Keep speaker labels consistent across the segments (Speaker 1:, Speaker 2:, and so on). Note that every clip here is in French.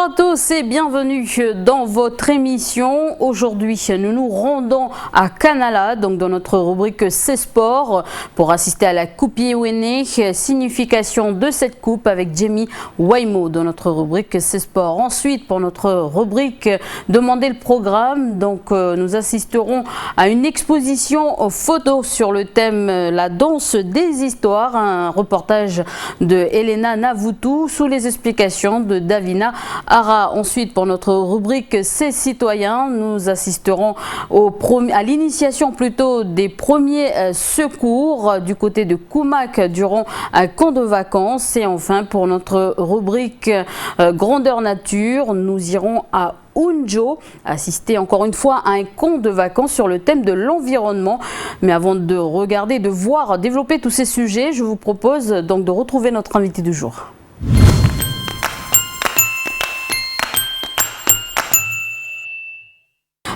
Speaker 1: Bonjour à tous et bienvenue dans votre émission. Aujourd'hui, nous nous rendons à Kanala, donc dans notre rubrique C'est Sport, pour assister à la Coupe Yewene. Signification de cette coupe avec Jamie Waimo dans notre rubrique C'est Sport. Ensuite, pour notre rubrique Demandez le programme, donc nous assisterons à une exposition photo sur le thème La danse des histoires, un reportage de Elena Navutu sous les explications de Davina Ara. Ensuite, pour notre rubrique C'est citoyens, nous assisterons à l'initiation plutôt des premiers secours du côté de Koumak durant un camp de vacances. Et enfin, pour notre rubrique Grandeur nature, nous irons à Unjo, assister encore une fois à un camp de vacances sur le thème de l'environnement. Mais avant de regarder, de voir développer tous ces sujets, je vous propose donc de retrouver notre invité du jour.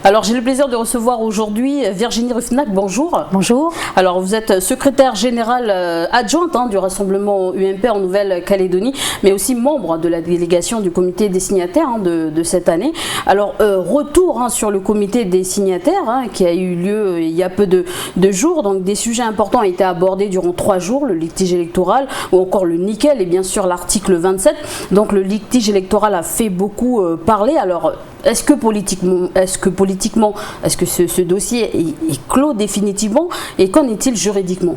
Speaker 1: Alors j'ai le plaisir de recevoir aujourd'hui Virginie Rufnac, bonjour.
Speaker 2: Bonjour.
Speaker 1: Alors vous êtes secrétaire générale adjointe du Rassemblement UMP en Nouvelle-Calédonie, mais aussi membre de la délégation du comité des signataires de cette année. Alors retour sur le comité des signataires qui a eu lieu il y a peu de jours. Donc des sujets importants ont été abordés durant 3 jours, le litige électoral ou encore le nickel et bien sûr l'article 27. Donc le litige électoral a fait beaucoup parler. Alors est-ce que politiquement, est-ce que ce dossier est clos définitivement et qu'en est-il juridiquement ?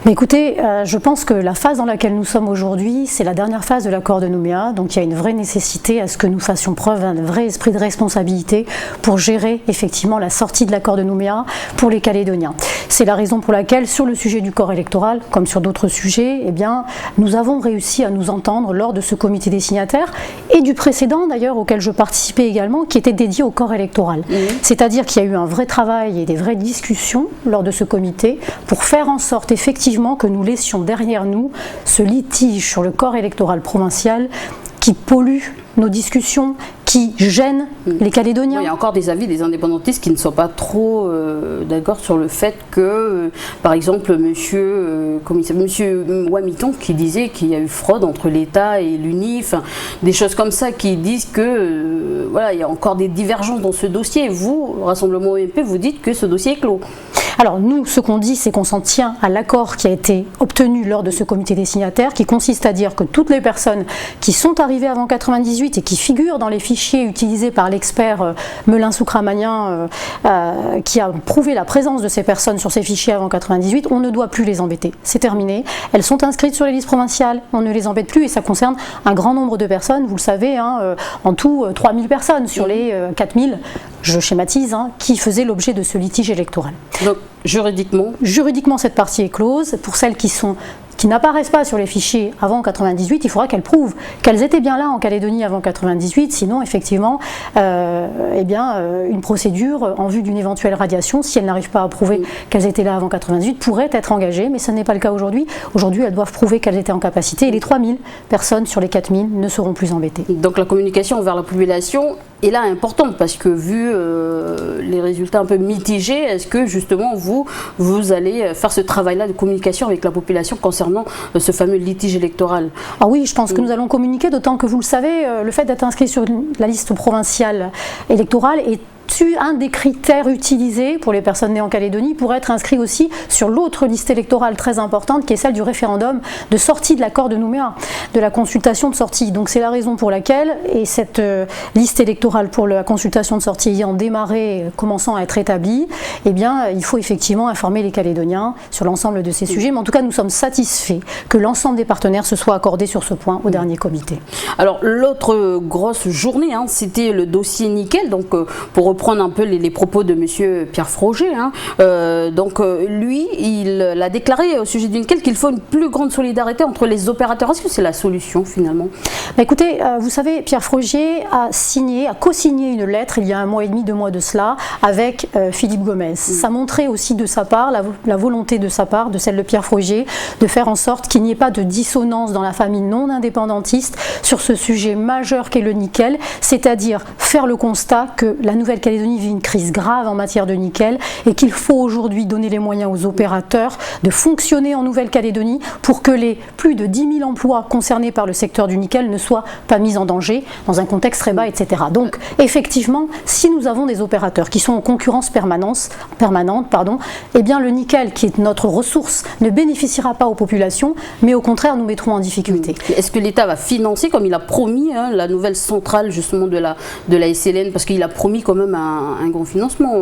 Speaker 2: Mais écoutez, je pense que la phase dans laquelle nous sommes aujourd'hui, c'est la dernière phase de l'accord de Nouméa. Donc il y a une vraie nécessité à ce que nous fassions preuve d'un vrai esprit de responsabilité pour gérer effectivement la sortie de l'accord de Nouméa pour les Calédoniens. C'est la raison pour laquelle sur le sujet du corps électoral, comme sur d'autres sujets, eh bien, nous avons réussi à nous entendre lors de ce comité des signataires et du précédent d'ailleurs auquel je participais également, qui était dédié au corps électoral. C'est-à-dire qu'il y a eu un vrai travail et des vraies discussions lors de ce comité pour faire en sorte effectivement que nous laissions derrière nous ce litige sur le corps électoral provincial qui pollue nos discussions, qui gêne les Calédoniens.
Speaker 1: Il y a encore des avis des indépendantistes qui ne sont pas trop d'accord sur le fait que, par exemple, monsieur Wamiton qui disait qu'il y a eu fraude entre l'État et l'UNI, des choses comme ça qui disent que voilà, il y a encore des divergences dans ce dossier. Vous, Rassemblement UMP, vous dites que ce dossier est clos.
Speaker 2: Alors nous, ce qu'on dit, c'est qu'on s'en tient à l'accord qui a été obtenu lors de ce comité des signataires, qui consiste à dire que toutes les personnes qui sont arrivées avant 98 et qui figurent dans les fichiers utilisés par l'expert Melin Soukramanian, qui a prouvé la présence de ces personnes sur ces fichiers avant 98, on ne doit plus les embêter. C'est terminé. Elles sont inscrites sur les listes provinciales, on ne les embête plus et ça concerne un grand nombre de personnes, vous le savez, en tout 3000 personnes sur les 4000, je schématise, qui faisaient l'objet de ce litige électoral.
Speaker 1: Donc, juridiquement, cette partie est close. Pour celles qui n'apparaissent pas sur les fichiers avant 98, il faudra qu'elles prouvent qu'elles étaient bien là en Calédonie avant 98, sinon effectivement une procédure en vue d'une éventuelle radiation, si elles n'arrivent pas à prouver qu'elles étaient là avant 98, pourrait être engagée, mais ce n'est pas le cas aujourd'hui. Aujourd'hui, elles doivent prouver qu'elles étaient en capacité et les 3000 personnes sur les 4000 ne seront plus embêtées. Donc la communication vers la population est là importante parce que vu les résultats un peu mitigés, est-ce que justement vous allez faire ce travail-là de communication avec la population concernant ce fameux litige électoral?
Speaker 2: Ah oui, je pense que nous allons communiquer, d'autant que vous le savez, le fait d'être inscrit sur la liste provinciale électorale est un des critères utilisés pour les personnes nées en Calédonie pour être inscrit aussi sur l'autre liste électorale très importante qui est celle du référendum de sortie de l'accord de Nouméa, de la consultation de sortie. Donc c'est la raison pour laquelle, et cette liste électorale pour la consultation de sortie ayant démarré, commençant à être établie, eh bien il faut effectivement informer les Calédoniens sur l'ensemble de ces sujets, mais en tout cas nous sommes satisfaits que l'ensemble des partenaires se soient accordés sur ce point au dernier comité.
Speaker 1: Alors l'autre grosse journée, c'était le dossier nickel, donc pour reprendre un peu les propos de monsieur Pierre Froger. Lui, il a déclaré au sujet du nickel qu'il faut une plus grande solidarité entre les opérateurs. Est-ce que c'est la solution finalement?
Speaker 2: Écoutez, vous savez, Pierre Froger a co-signé une lettre il y a 1 mois et demi, 2 mois de cela, avec Philippe Gomez. Ça montrait aussi de sa part la volonté de sa part, de celle de Pierre Froger, de faire en sorte qu'il n'y ait pas de dissonance dans la famille non indépendantiste sur ce sujet majeur qu'est le nickel, c'est-à-dire faire le constat que la Nouvelle-Calédonie vit une crise grave en matière de nickel et qu'il faut aujourd'hui donner les moyens aux opérateurs de fonctionner en Nouvelle-Calédonie pour que les plus de 10 000 emplois concernés par le secteur du nickel ne soient pas mis en danger dans un contexte très bas, etc. Donc effectivement, si nous avons des opérateurs qui sont en concurrence permanente, eh bien le nickel, qui est notre ressource, ne bénéficiera pas aux populations, mais au contraire nous mettront en difficulté.
Speaker 1: Est-ce que l'État va financer, comme il a promis, la nouvelle centrale justement de la SLN, parce qu'il a promis quand même un grand financement,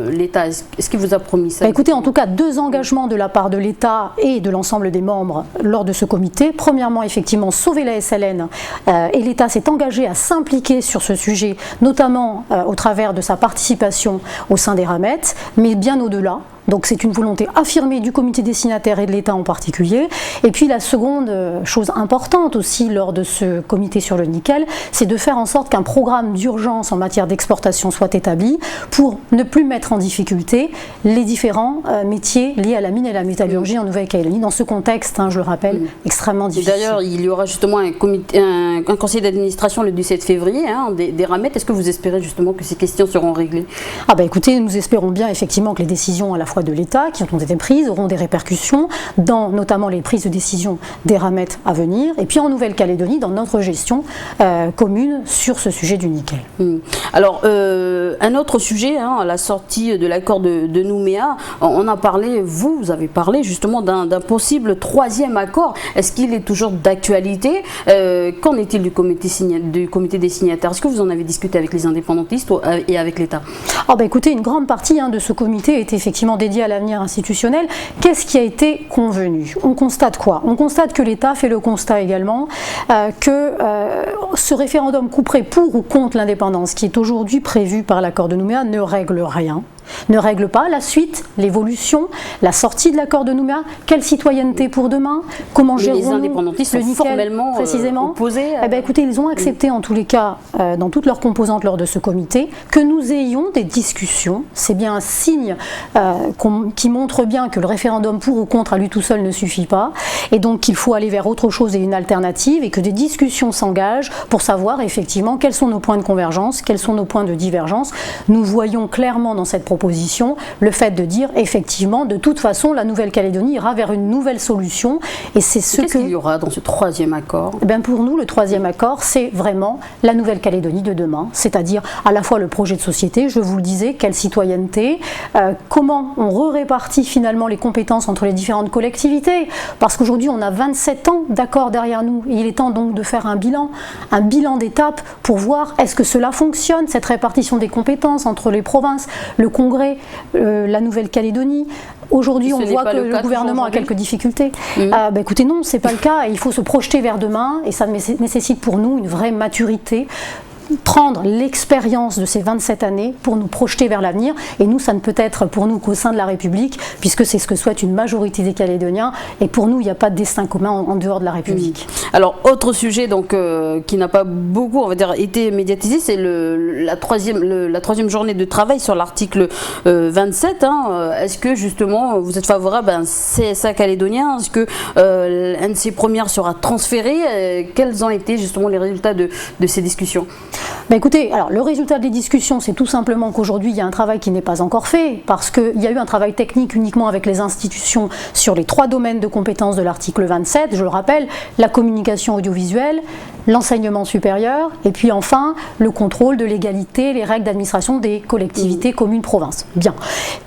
Speaker 1: l'État, est-ce qu'il vous a promis ça?
Speaker 2: Écoutez, en tout cas, 2 engagements de la part de l'État et de l'ensemble des membres lors de ce comité. Premièrement, effectivement, sauver la SLN, et l'État s'est engagé à s'impliquer sur ce sujet, notamment au travers de sa participation au sein des ramettes, mais bien au-delà. Donc c'est une volonté affirmée du comité des signataires et de l'État en particulier. Et puis la seconde chose importante aussi lors de ce comité sur le nickel, c'est de faire en sorte qu'un programme d'urgence en matière d'exportation soit établi pour ne plus mettre en difficulté les différents métiers liés à la mine et la métallurgie en Nouvelle-Calédonie, dans ce contexte, je le rappelle, extrêmement difficile.
Speaker 1: D'ailleurs, il y aura justement un conseil d'administration le 17 février des ramettes. Est-ce que vous espérez justement que ces questions seront réglées?
Speaker 2: Écoutez, nous espérons bien effectivement que les décisions à la fois de l'État qui ont été prises auront des répercussions dans notamment les prises de décision des ramettes à venir, et puis en Nouvelle-Calédonie dans notre gestion commune sur ce sujet du nickel.
Speaker 1: Alors un autre sujet, à la sortie de l'accord de Nouméa, on a parlé, vous avez parlé justement d'un possible 3e accord. Est-ce qu'il est toujours d'actualité? Qu'en est-il du comité des signataires? Est-ce que vous en avez discuté avec les indépendantistes et avec l'État?
Speaker 2: Écoutez, une grande partie de ce comité est effectivement dédiée à l'avenir institutionnel. Qu'est-ce qui a été convenu? On constate quoi? On constate que l'État fait le constat également que ce référendum couperait pour ou contre l'indépendance qui est aujourd'hui prévu par l'accord de Nouméa ne règle rien. Ne règle pas la suite, l'évolution, la sortie de l'accord de Nouméa, quelle citoyenneté pour demain, comment gérons
Speaker 1: les indépendantistes
Speaker 2: le nickel
Speaker 1: formellement
Speaker 2: précisément
Speaker 1: opposés
Speaker 2: écoutez, ils ont accepté en tous les cas, dans toutes leurs composantes lors de ce comité, que nous ayons des discussions. C'est bien un signe qui montre bien que le référendum pour ou contre à lui tout seul ne suffit pas, et donc qu'il faut aller vers autre chose et une alternative, et que des discussions s'engagent pour savoir effectivement quels sont nos points de convergence, quels sont nos points de divergence. Nous voyons clairement dans cette proposition le fait de dire effectivement de toute façon la Nouvelle-Calédonie ira vers une nouvelle solution, et c'est ce
Speaker 1: Qu'est-ce qu'il y aura dans ce 3e accord?
Speaker 2: Pour nous, le 3e accord, c'est vraiment la Nouvelle-Calédonie de demain, c'est-à-dire à la fois le projet de société, je vous le disais, quelle citoyenneté, comment on répartit finalement les compétences entre les différentes collectivités, parce qu'aujourd'hui on a 27 ans d'accord derrière nous, et il est temps donc de faire un bilan d'étape pour voir est-ce que cela fonctionne, cette répartition des compétences entre les provinces, le Congrès, la Nouvelle-Calédonie. Aujourd'hui, on voit que le gouvernement a quelques difficultés. Écoutez, non, c'est pas le cas. Il faut se projeter vers demain, et ça nécessite pour nous une vraie maturité. Prendre l'expérience de ces 27 années pour nous projeter vers l'avenir, et nous ça ne peut être pour nous qu'au sein de la République, puisque c'est ce que souhaite une majorité des Calédoniens, et pour nous il n'y a pas de destin commun en dehors de la République.
Speaker 1: Alors autre sujet donc qui n'a pas beaucoup été médiatisé, c'est la troisième journée de travail sur l'article 27. Est-ce que justement vous êtes favorable à un CSA calédonien? Est-ce que un de ces premières sera transféré? Quels ont été justement les résultats de ces discussions?
Speaker 2: Écoutez, alors le résultat des discussions, c'est tout simplement qu'aujourd'hui il y a un travail qui n'est pas encore fait, parce qu'il y a eu un travail technique uniquement avec les institutions sur les 3 domaines de compétences de l'article 27, je le rappelle, la communication audiovisuelle, l'enseignement supérieur, et puis enfin le contrôle de l'égalité, les règles d'administration des collectivités, communes, provinces. Bien.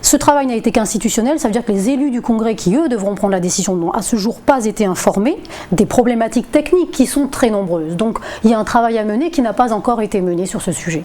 Speaker 2: Ce travail n'a été qu'institutionnel, ça veut dire que les élus du Congrès qui eux devront prendre la décision n'ont à ce jour pas été informés des problématiques techniques qui sont très nombreuses. Donc il y a un travail à mener qui n'a pas encore été mené sur ce sujet.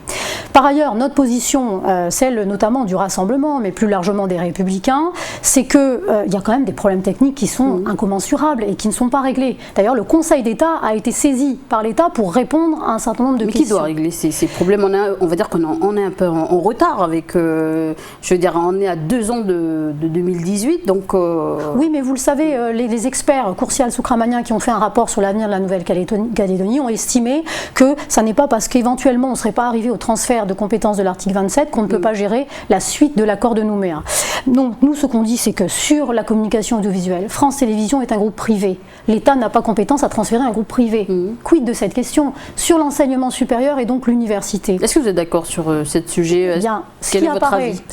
Speaker 2: Par ailleurs, notre position, celle notamment du Rassemblement, mais plus largement des Républicains, c'est qu'il y a quand même des problèmes techniques qui sont incommensurables et qui ne sont pas réglés. D'ailleurs, le Conseil d'État a été saisi par l'État pour répondre à un certain nombre de questions.
Speaker 1: Qui doit régler ces problèmes? On va dire qu'on est un peu en retard avec, je veux dire, on est à 2 ans de 2018, donc...
Speaker 2: Oui, mais vous le savez, les experts Courcial, Soukramanian qui ont fait un rapport sur l'avenir de la Nouvelle-Calédonie ont estimé que ça n'est pas parce qu'éventuellement on ne serait pas arrivé au transfert de compétences de l'article 27 qu'on ne peut pas gérer la suite de l'accord de Nouméa. Donc nous, ce qu'on dit, c'est que sur la communication audiovisuelle, France Télévisions est un groupe privé. L'État n'a pas compétence à transférer un groupe privé. Quid de cette question? Sur l'enseignement supérieur et donc l'université.
Speaker 1: Est-ce que vous êtes d'accord sur ce sujet?
Speaker 2: Bien, ce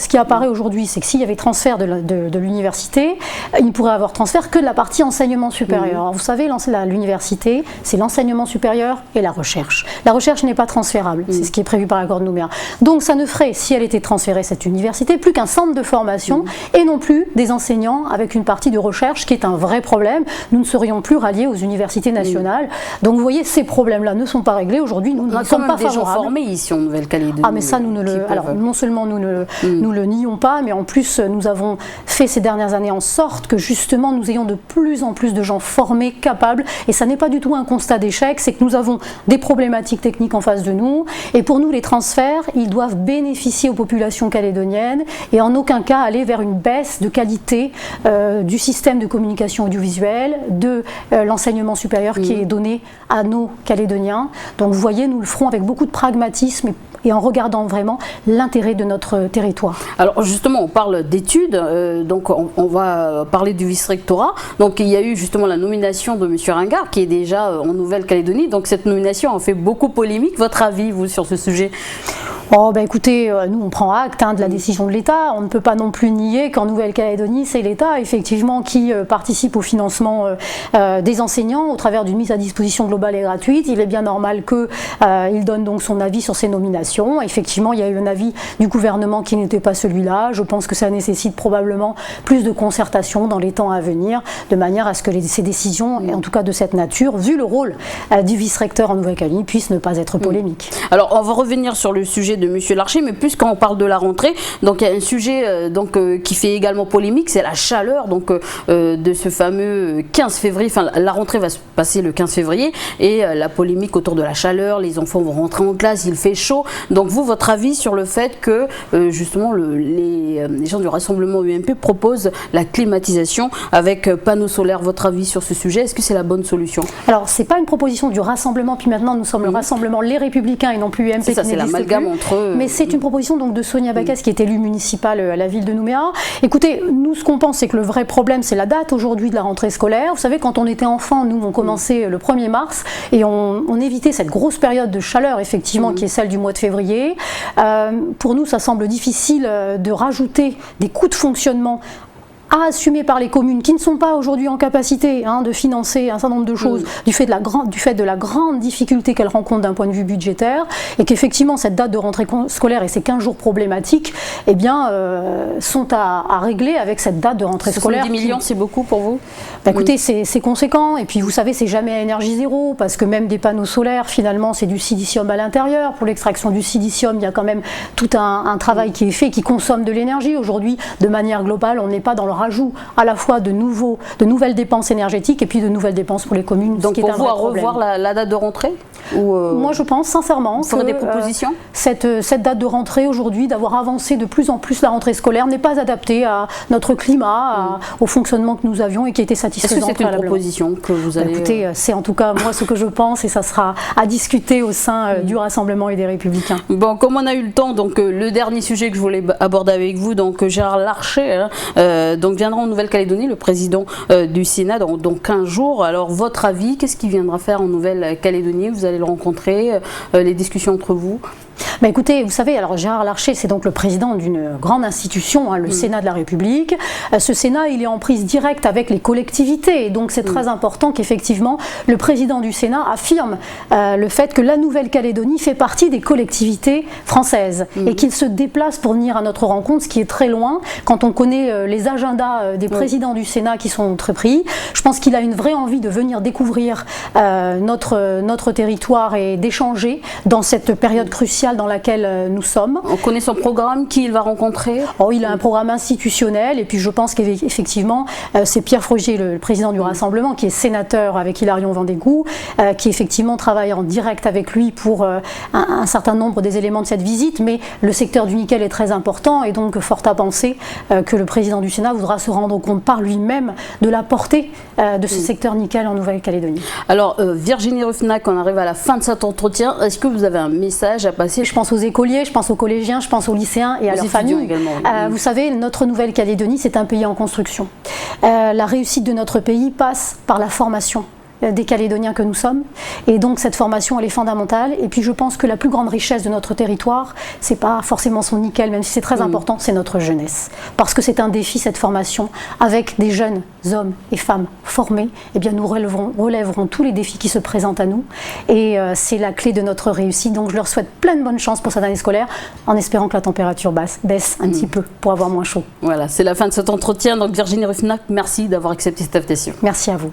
Speaker 2: qui apparaît aujourd'hui, c'est que s'il y avait transfert de l'université, il ne pourrait avoir transfert que de la partie enseignement supérieur. Alors, vous savez, l'université, c'est l'enseignement supérieur et la recherche. La recherche n'est pas transférable, c'est ce qui est prévu par l'accord de Nouméa. Donc ça ne ferait, si elle était transférée, cette université, plus qu'un centre de formation et non plus des enseignants avec une partie de recherche qui est un vrai problème. Nous ne serions plus ralliés aux universités nationales. Donc vous voyez, ces problèmes-là ne sont pas réglés. Aujourd'hui, nous ne sommes pas favorables.
Speaker 1: On a des gens formés ici en Nouvelle-Calédonie.
Speaker 2: Ah mais ça, alors non seulement nous le nions pas, mais en plus nous avons fait ces dernières années en sorte que justement nous ayons de plus en plus de gens formés, capables, et ça n'est pas du tout un constat d'échec, c'est que nous avons des problématiques techniques en face de nous, et pour nous les transferts, ils doivent bénéficier aux populations calédoniennes et en aucun cas aller vers une baisse de qualité du système de communication audiovisuelle, de l'enseignement supérieur qui est donné à nos Calédoniens. Donc vous voyez, nous le ferons avec beaucoup de pragmatisme et en regardant vraiment l'intérêt de notre territoire.
Speaker 1: Alors justement, on parle d'études, donc on va parler du vice-rectorat. Donc il y a eu justement la nomination de M. Ringard qui est déjà en Nouvelle-Calédonie. Donc cette nomination a fait beaucoup polémique. Votre avis, vous, sur ce sujet ?
Speaker 2: Oh, ben écoutez, nous on prend acte de la décision de l'État. On ne peut pas non plus nier qu'en Nouvelle-Calédonie, c'est l'État effectivement qui participe au financement des enseignants au travers d'une mise à disposition globale et gratuite. Il est bien normal qu'il donne donc son avis sur ces nominations. Effectivement, il y a eu un avis du gouvernement qui n'était pas celui-là. Je pense que ça nécessite probablement plus de concertation dans les temps à venir, de manière à ce que ces décisions, et en tout cas de cette nature, vu le rôle du vice-recteur en Nouvelle-Calédonie, puissent ne pas être polémiques.
Speaker 1: Alors, on va revenir sur le sujet de M. Larcher, mais plus quand on parle de la rentrée, donc il y a un sujet qui fait également polémique, c'est la chaleur de ce fameux 15 février, enfin la rentrée va se passer le 15 février, et la polémique autour de la chaleur, les enfants vont rentrer en classe, il fait chaud. Donc vous, votre avis sur le fait que justement les gens du Rassemblement UMP proposent la climatisation avec panneaux solaires, votre avis sur ce sujet, est-ce que c'est la bonne solution?
Speaker 2: Alors c'est pas une proposition du Rassemblement, puis maintenant nous sommes le Rassemblement Les Républicains et non plus UMP.
Speaker 1: C'est ça, c'est l'amalgame entre eux.
Speaker 2: Mais c'est une proposition donc de Sonia Backès qui est élue municipale à la ville de Nouméa. Écoutez, nous ce qu'on pense c'est que le vrai problème c'est la date aujourd'hui de la rentrée scolaire. Vous savez, quand on était enfant, nous on commençait le 1er mars et on évitait cette grosse période de chaleur effectivement qui est celle du mois de février. Pour nous ça semble difficile de rajouter des coûts de fonctionnement à assumer par les communes qui ne sont pas aujourd'hui en capacité de financer un certain nombre de choses du fait de la grande difficulté qu'elles rencontrent d'un point de vue budgétaire, et qu'effectivement cette date de rentrée scolaire et ces 15 jours problématiques sont à régler avec cette date de rentrée scolaire.
Speaker 1: 10 millions, c'est beaucoup pour vous?
Speaker 2: Écoutez, c'est conséquent, et puis vous savez, c'est jamais à énergie zéro, parce que même des panneaux solaires, finalement, c'est du silicium à l'intérieur. Pour l'extraction du silicium, il y a quand même tout un travail qui est fait, qui consomme de l'énergie. Aujourd'hui, de manière globale, on n'est pas dans le rajout à la fois de nouvelles dépenses énergétiques et puis de nouvelles dépenses pour les communes.
Speaker 1: Donc pour vous, à revoir la date de rentrée
Speaker 2: Moi je pense sincèrement
Speaker 1: que des propositions
Speaker 2: cette date de rentrée aujourd'hui, d'avoir avancé de plus en plus la rentrée scolaire, n'est pas adaptée à notre climat, au fonctionnement que nous avions et qui était satisfaisant.
Speaker 1: Est-ce que c'est une proposition que vous allez...
Speaker 2: Écoutez, c'est en tout cas moi ce que je pense, et ça sera à discuter au sein du Rassemblement et des Républicains.
Speaker 1: Bon, comme on a eu le temps, donc le dernier sujet que je voulais aborder avec vous, donc Gérard Larcher, donc viendra en Nouvelle-Calédonie, le président du Sénat, dans 15 jours. Alors votre avis, qu'est-ce qu'il viendra faire en Nouvelle-Calédonie? Vous allez le rencontrer, les discussions entre vous?
Speaker 2: Écoutez, vous savez, alors Gérard Larcher, c'est donc le président d'une grande institution, le Sénat de la République. Ce Sénat, il est en prise directe avec les collectivités, et donc c'est très important qu'effectivement le président du Sénat affirme le fait que la Nouvelle-Calédonie fait partie des collectivités françaises et qu'il se déplace pour venir à notre rencontre, ce qui est très loin quand on connaît les agendas des présidents du Sénat qui sont très pris. Je pense qu'il a une vraie envie de venir découvrir notre territoire et d'échanger dans cette période cruciale dans laquelle nous sommes.
Speaker 1: On connaît son programme, qui il va rencontrer?
Speaker 2: Il a un programme institutionnel, et puis je pense qu'effectivement c'est Pierre Frogier, le président du Rassemblement, qui est sénateur avec Hilarion Vendégou, qui effectivement travaille en direct avec lui pour un certain nombre des éléments de cette visite, mais le secteur du nickel est très important, et donc fort à penser que le président du Sénat voudra se rendre compte par lui-même de la portée de ce secteur nickel en Nouvelle-Calédonie.
Speaker 1: Alors Virginie Ruffnac, on arrive à la fin de cet entretien, est-ce que vous avez un message à passer?
Speaker 2: Je pense aux écoliers, je pense aux collégiens, je pense aux lycéens et à leurs familles.
Speaker 1: Également.
Speaker 2: Vous savez, notre Nouvelle-Calédonie, c'est un pays en construction. La réussite de notre pays passe par la formation des Calédoniens que nous sommes. Et donc cette formation, elle est fondamentale. Et puis je pense que la plus grande richesse de notre territoire, c'est pas forcément son nickel, même si c'est très important, c'est notre jeunesse. Parce que c'est un défi, cette formation, avec des jeunes hommes et femmes formés, eh bien nous relèverons tous les défis qui se présentent à nous. Et c'est la clé de notre réussite. Donc je leur souhaite plein de bonnes chances pour cette année scolaire, en espérant que la température baisse un petit peu pour avoir moins chaud.
Speaker 1: Voilà, c'est la fin de cet entretien. Donc Virginie Ruffnac, merci d'avoir accepté cette invitation.
Speaker 2: Merci à vous.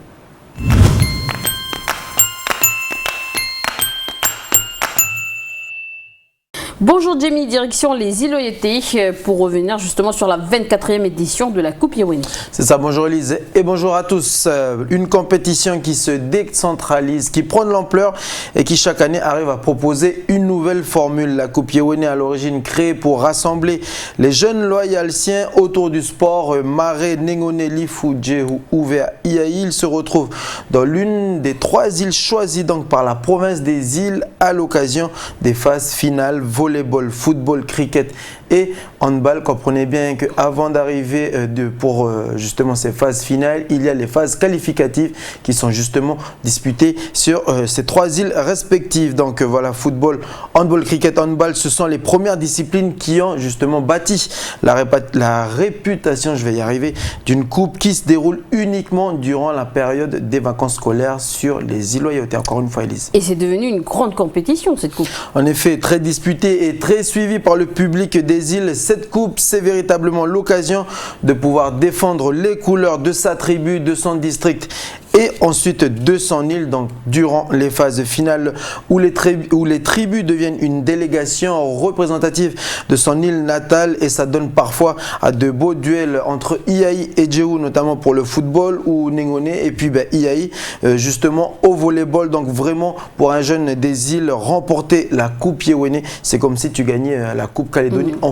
Speaker 1: Bonjour Jamie, direction les îles Oyeté pour revenir justement sur la 24e édition de la Coupe Yewini.
Speaker 3: C'est ça, bonjour Elise et bonjour à tous. Une compétition qui se décentralise, qui prend de l'ampleur et qui chaque année arrive à proposer une nouvelle formule. La Coupe Yewini à l'origine créée pour rassembler les jeunes loyalciens autour du sport. Maré, Nengone, Lifou, Djehou, Ouvert, Iaï, ils se retrouvent dans l'une des 3 îles choisies donc par la province des îles à l'occasion des phases finales volleyball, football, cricket et handball. Comprenez bien qu'avant d'arriver pour justement ces phases finales, il y a les phases qualificatives qui sont justement disputées sur ces 3 îles respectives. Donc voilà, football, handball, cricket, handball, ce sont les premières disciplines qui ont justement bâti la réputation, je vais y arriver, d'une coupe qui se déroule uniquement durant la période des vacances scolaires sur les îles Oyeté. Encore une fois, Elise.
Speaker 1: Et c'est devenu une grande compétition cette coupe.
Speaker 3: En effet, très disputée et très suivie par le public des îles. Cette coupe, c'est véritablement l'occasion de pouvoir défendre les couleurs de sa tribu, de son district et ensuite de son île, donc durant les phases finales où les tribus deviennent une délégation représentative de son île natale, et ça donne parfois à de beaux duels entre Iaï et Djehou, notamment pour le football, ou Nengone et puis Iaï justement au volleyball. Donc vraiment, pour un jeune des îles, remporter la Coupe Yewini, c'est comme si tu gagnais la Coupe Calédonie en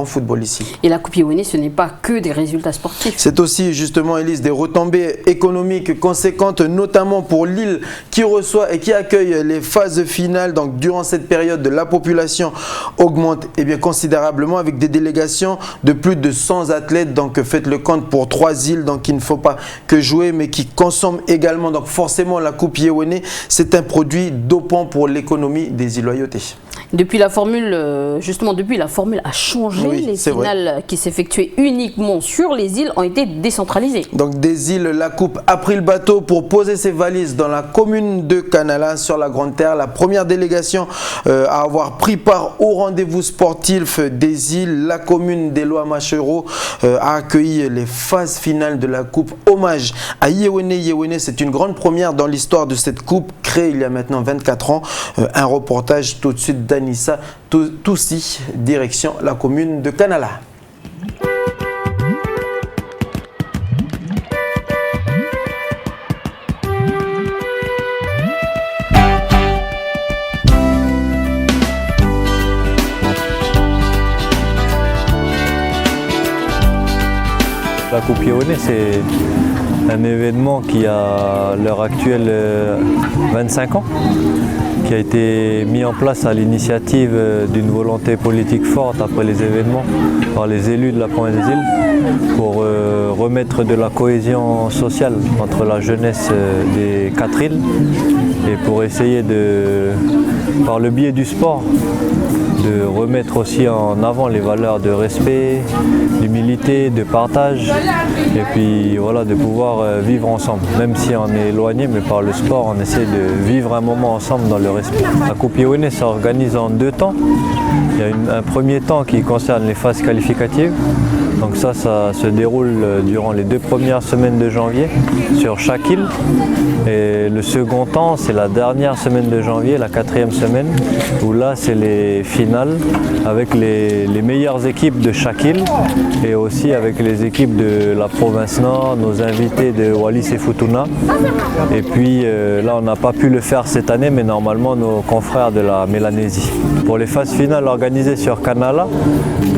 Speaker 3: football ici.
Speaker 1: Et la Coupe Yewini, ce n'est pas que des résultats sportifs.
Speaker 3: C'est aussi justement, Elise, des retombées économiques conséquentes, notamment pour l'île qui reçoit et qui accueille les phases finales. Donc durant cette période, la population augmente considérablement, avec des délégations de plus de 100 athlètes. Donc faites le compte pour 3 îles, donc il ne faut pas que jouer, mais qui consomment également. Donc forcément, la Coupe Yewini, c'est un produit dopant pour l'économie des îles Oyeté.
Speaker 1: Depuis la formule a changé,
Speaker 3: oui,
Speaker 1: les finales qui s'effectuaient uniquement sur les îles ont été décentralisées.
Speaker 3: Donc des îles, la coupe a pris le bateau pour poser ses valises dans la commune de Canala sur la Grande Terre. La première délégation à avoir pris part au rendez-vous sportif des îles, la commune d'Eloa-Machero, a accueilli les phases finales de la coupe. Hommage à Yewini. Yewini, c'est une grande première dans l'histoire de cette coupe, créée il y a maintenant 24 ans. Un reportage tout de suite d'Anissa Toussi, direction la commune de Canala.
Speaker 4: La Coupe Yewini, c'est un événement qui a à l'heure actuelle 25 ans, qui a été mis en place à l'initiative d'une volonté politique forte après les événements par les élus de la province des îles pour remettre de la cohésion sociale entre la jeunesse des 4 îles et pour essayer de, par le biais du sport, de remettre aussi en avant les valeurs de respect, d'humilité, de partage et puis voilà, de pouvoir vivre ensemble. Même si on est éloigné, mais par le sport, on essaie de vivre un moment ensemble dans le respect. La Coupe Yewini s'organise en 2 temps. Il y a un premier temps qui concerne les phases qualificatives. Donc ça se déroule durant les 2 premières semaines de janvier sur chaque île. Et le second temps, c'est la dernière semaine de janvier, la 4e semaine, où là, c'est les finales avec les meilleures équipes de chaque île et aussi avec les équipes de la province Nord, nos invités de Wallis et Futuna. Et puis là, on n'a pas pu le faire cette année, mais normalement, nos confrères de la Mélanésie. Pour les phases finales organisées sur Canala,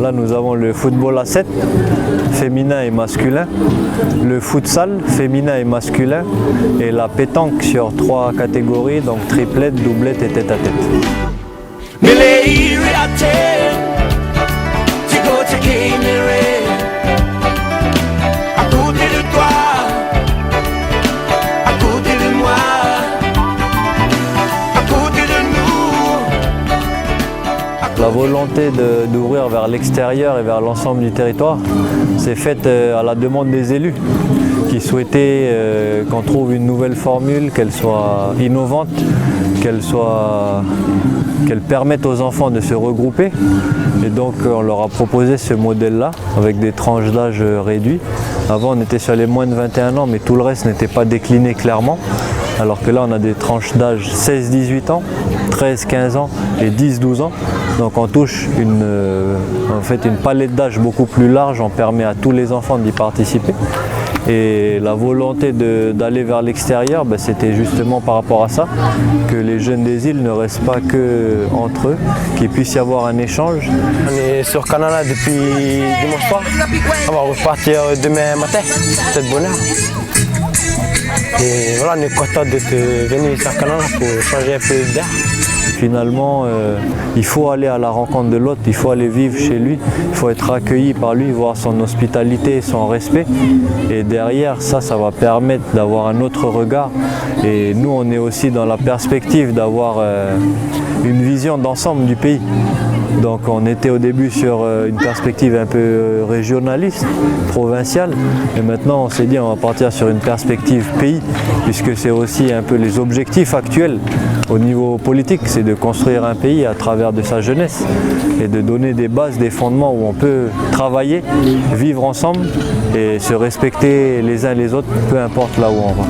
Speaker 4: là, nous avons le football à 7, féminin et masculin, le futsal, féminin et masculin, et la pétanque sur 3 catégories, donc triplette, doublette et tête-à-tête.
Speaker 5: À côté de toi, à côté de moi.
Speaker 4: volonté d'ouvrir vers l'extérieur et vers l'ensemble du territoire, c'est faite à la demande des élus qui souhaitaient qu'on trouve une nouvelle formule, qu'elle soit innovante, qu'elle permette aux enfants de se regrouper. Et donc on leur a proposé ce modèle-là avec des tranches d'âge réduits. Avant on était sur les moins de 21 ans, mais tout le reste n'était pas décliné clairement. Alors que là on a des tranches d'âge 16-18 ans, 13-15 ans et 10-12 ans. Donc on touche une palette d'âge beaucoup plus large, on permet à tous les enfants d'y participer. Et la volonté d'aller vers l'extérieur, c'était justement par rapport à ça, que les jeunes des îles ne restent pas que entre eux, qu'il puisse y avoir un échange.
Speaker 5: On est sur Canala depuis dimanche soir. On va repartir demain matin, peut-être bonne heure. Et voilà, on est content d'être venu sur Canala pour changer un peu d'air.
Speaker 4: Finalement, il faut aller à la rencontre de l'autre, il faut aller vivre chez lui, il faut être accueilli par lui, voir son hospitalité, son respect. Et derrière, ça va permettre d'avoir un autre regard. Et nous, on est aussi dans la perspective d'avoir une vision d'ensemble du pays. Donc on était au début sur une perspective un peu régionaliste, provinciale, et maintenant on s'est dit on va partir sur une perspective pays, puisque c'est aussi un peu les objectifs actuels au niveau politique, c'est de construire un pays à travers de sa jeunesse et de donner des bases, des fondements où on peut travailler, vivre ensemble et se respecter les uns les autres, peu importe là où on va.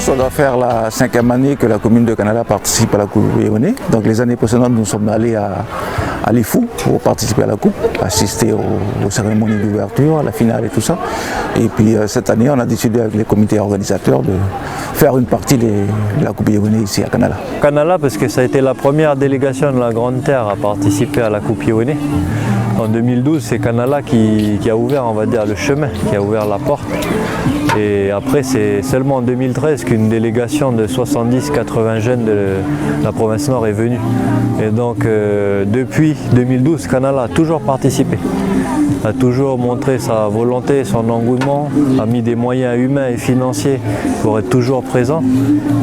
Speaker 6: On doit faire la 5e année que la commune de Canala participe à la Coupe Yéwéné. Donc les années précédentes, nous sommes allés à l'IFU pour participer à la Coupe, assister aux cérémonies d'ouverture, à la finale et tout ça. Et puis cette année, on a décidé avec les comités organisateurs de faire une partie de la Coupe Yéwéné ici à Canala.
Speaker 4: Canala parce que ça a été la première délégation de la Grande Terre à participer à la Coupe Yéwéné. En 2012, c'est Canala qui a ouvert, on va dire, le chemin, qui a ouvert la porte. Et après, c'est seulement en 2013 qu'une délégation de 70-80 jeunes de la province Nord est venue. Et donc, depuis 2012, Canala a toujours participé, a toujours montré sa volonté, son engouement, a mis des moyens humains et financiers pour être toujours présent.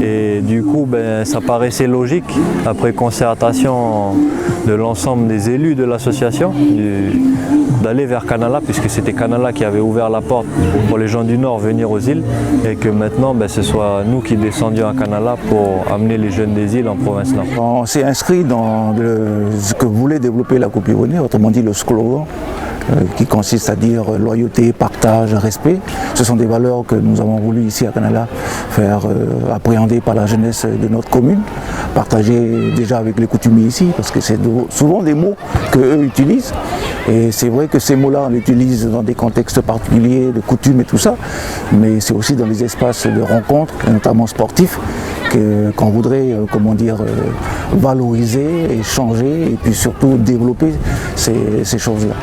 Speaker 4: Et du coup, ça paraissait logique, après concertation de l'ensemble des élus de l'association, d'aller vers Canala, puisque c'était Canala qui avait ouvert la porte pour les gens du Nord venir aux îles, et que maintenant ce soit nous qui descendions à Canala pour amener les jeunes des îles en province Nord.
Speaker 6: On s'est inscrit dans ce que voulait développer la Coupe Yéwéné, autrement dit le slogan, qui consiste à dire loyauté, partage, respect. Ce sont des valeurs que nous avons voulu ici à Canala faire appréhender par la jeunesse de notre commune, partager déjà avec les coutumiers ici, parce que c'est souvent des mots qu'eux utilisent. Et c'est vrai que ces mots-là, on les utilise dans des contextes particuliers, de coutumes et tout ça, mais c'est aussi dans les espaces de rencontres, notamment sportifs, qu'on voudrait valoriser, échanger et puis surtout développer ces choses-là.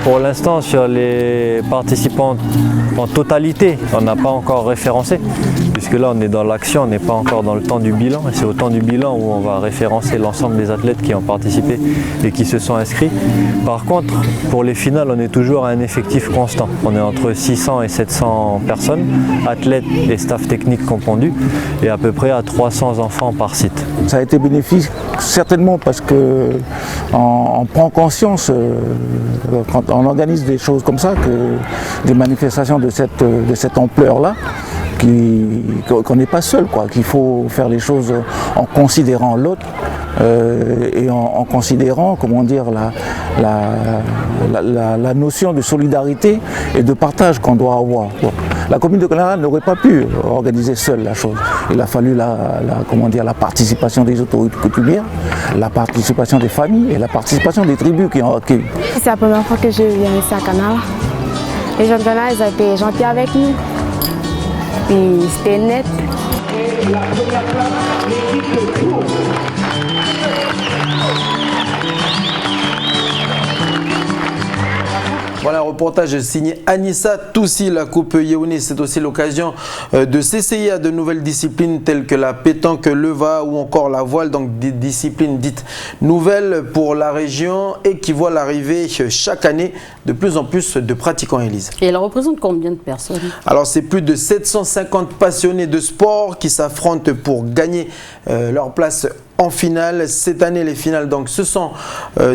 Speaker 4: Pour l'instant, sur les participants en totalité, on n'a pas encore référencé, puisque là on est dans l'action, on n'est pas encore dans le temps du bilan. Et c'est au temps du bilan où on va référencer l'ensemble des athlètes qui ont participé et qui se sont inscrits. Par contre, pour les finales, on est toujours à un effectif constant. On est entre 600 et 700 personnes, athlètes et staff technique confondus, et à peu près à 300 enfants par site.
Speaker 6: Ça a été bénéfique certainement parce qu'on prend conscience quand on organise des choses comme ça, que des manifestations de cette ampleur-là, qu'on n'est pas seul, qu'il faut faire les choses en considérant l'autre et en considérant, la notion de solidarité et de partage qu'on doit avoir. La commune de Canala n'aurait pas pu organiser seule la chose. Il a fallu la participation des autorités coutumières, la participation des familles et la participation des tribus qui ont accueilli.
Speaker 7: C'est la première fois que je viens ici à Canala. Les gens de Canala, ils ont été gentils avec nous. Puis c'était net. La première place, l'équipe de
Speaker 3: Voilà un reportage signé Anissa Toussi. La Coupe Yeoni, c'est aussi l'occasion de s'essayer à de nouvelles disciplines telles que la pétanque, le va ou encore la voile, donc des disciplines dites nouvelles pour la région et qui voient l'arrivée chaque année de plus en plus de pratiquants, Élise.
Speaker 1: Et elle représente combien de personnes?
Speaker 3: Alors c'est plus de 750 passionnés de sport qui s'affrontent pour gagner leur place en finale. Cette année, les finales donc, se sont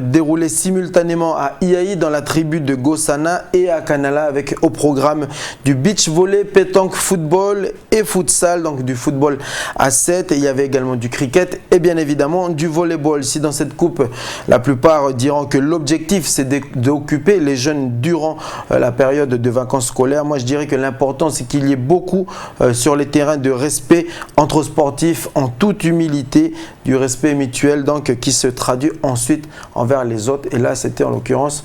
Speaker 3: déroulées simultanément à Iaï dans la tribu de Gossana et à Kanala avec au programme du beach volley, pétanque, football et futsal, donc du football à 7. Et il y avait également du cricket et bien évidemment du volleyball. Si dans cette coupe, la plupart diront que l'objectif c'est d'occuper les jeunes durant la période de vacances scolaires, moi je dirais que l'important c'est qu'il y ait beaucoup sur les terrains de respect entre sportifs en toute humilité, du respect mutuel donc qui se traduit ensuite envers les autres. Et là c'était en l'occurrence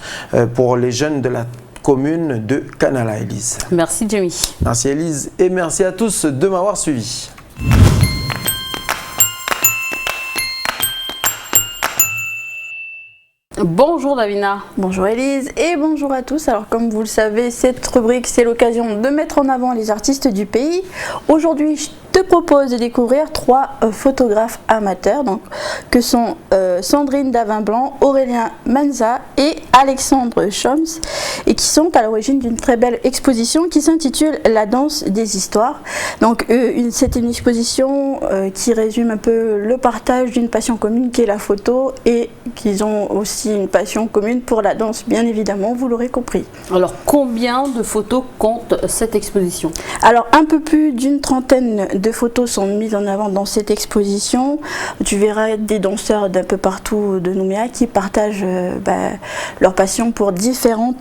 Speaker 3: pour les jeunes de la commune de Kanala, Élise.
Speaker 1: Merci Jamie.
Speaker 3: Merci Élise et merci à tous de m'avoir suivi.
Speaker 1: Bonjour Davina.
Speaker 8: Bonjour Élise et bonjour à tous. Alors comme vous le savez, cette rubrique c'est l'occasion de mettre en avant les artistes du pays. Aujourd'hui je te propose de découvrir 3 photographes amateurs donc, que sont Sandrine Davin-Blanc, Aurélien Manza et Alexandre Choms et qui sont à l'origine d'une très belle exposition qui s'intitule La danse des histoires. Donc c'est une exposition qui résume un peu le partage d'une passion commune qui est la photo et qu'ils ont aussi une passion commune pour la danse, bien évidemment, vous l'aurez compris.
Speaker 1: Alors combien de photos compte cette exposition?
Speaker 8: Alors un peu plus d'une trentaine de photos sont mises en avant dans cette exposition. Tu verras des danseurs d'un peu partout de Nouméa qui partagent leur passion pour différents